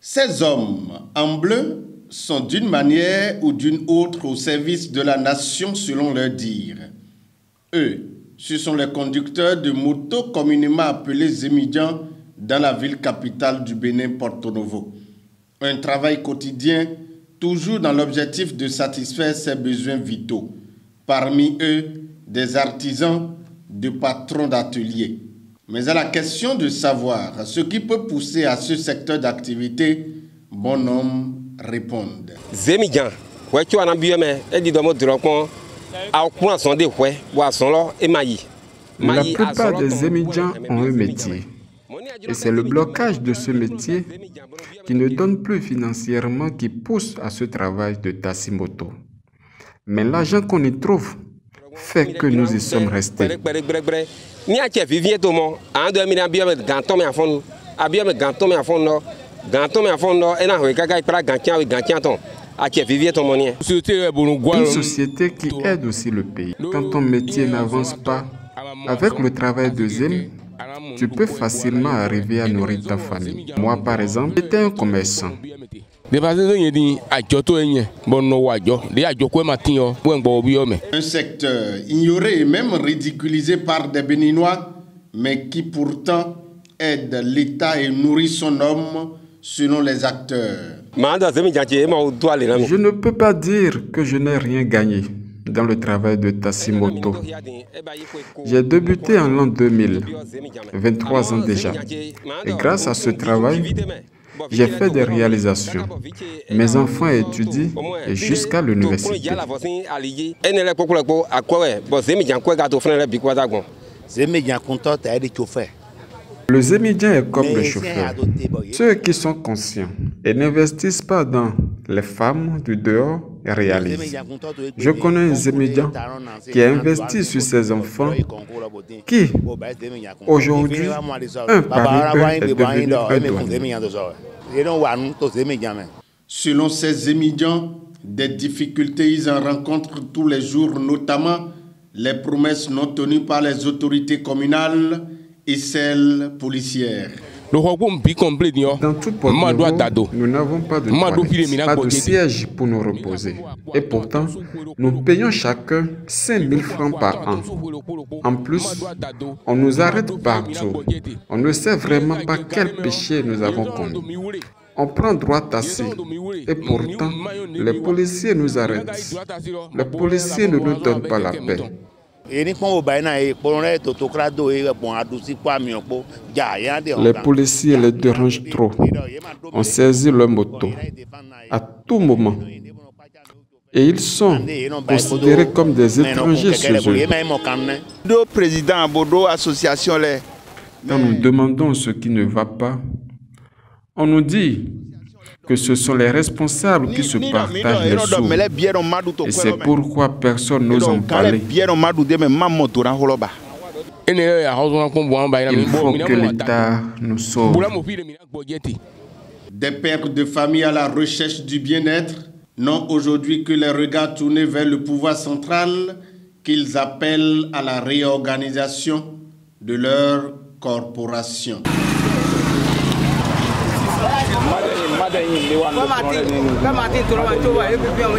Ces hommes en bleu sont d'une manière ou d'une autre au service de la nation selon leur dire. Eux, ce sont les conducteurs de motos communément appelés Zémidians dans la ville capitale du Bénin, Porto Novo. Un travail quotidien, toujours dans l'objectif de satisfaire ses besoins vitaux. Parmi eux, des artisans, des patrons d'ateliers. Mais à la question de savoir ce qui peut pousser à ce secteur d'activité, bon homme répondent. Zémidian, la plupart des Zémidians ont un métier. Et c'est le blocage de ce métier qui ne donne plus financièrement qui pousse à ce travail de Tassimoto. Mais l'argent qu'on y trouve fait que nous y sommes restés. Une société qui aide aussi le pays. Quand ton métier n'avance pas, avec le travail de Zém, tu peux facilement arriver à nourrir ta famille. Moi, par exemple, j'étais un commerçant. Un secteur ignoré et même ridiculisé par des Béninois, mais qui pourtant aide l'État et nourrit son homme selon les acteurs. Je ne peux pas dire que je n'ai rien gagné dans le travail de Tassimoto. J'ai débuté en l'an 2000, 23 ans déjà. Et grâce à ce travail, j'ai fait des réalisations. Mes enfants étudient jusqu'à l'université. Le Zémidian est comme le chauffeur. Ceux qui sont conscients et n'investissent pas dans les femmes du dehors réalisent. Je connais un Zémidian qui a investi sur ses enfants qui, aujourd'hui, un parmi eux est devenu un douanier. Selon ces Zémidians, des difficultés ils en rencontrent tous les jours, notamment les promesses non tenues par les autorités communales et celles policières. Dans tout Porto Novo, nous n'avons pas de toilettes, pas de siège pour nous reposer. Et pourtant, nous payons chacun 5 000 francs par an. En plus, on nous arrête partout. On ne sait vraiment pas quel péché nous avons commis. On prend droit assis et pourtant, les policiers nous arrêtent. Les policiers ne nous donnent pas la paix. Les policiers les dérangent trop. On saisit leur moto à tout moment. Et ils sont considérés comme des étrangers chez eux. Quand nous demandons ce qui ne va pas, on nous dit que ce sont les responsables qui se partagent les sous. Et c'est pourquoi personne n'ose en parler. Il faut que l'État nous sauve. Des pères de famille à la recherche du bien-être n'ont aujourd'hui que les regards tournés vers le pouvoir central qu'ils appellent à la réorganisation de leur corporation.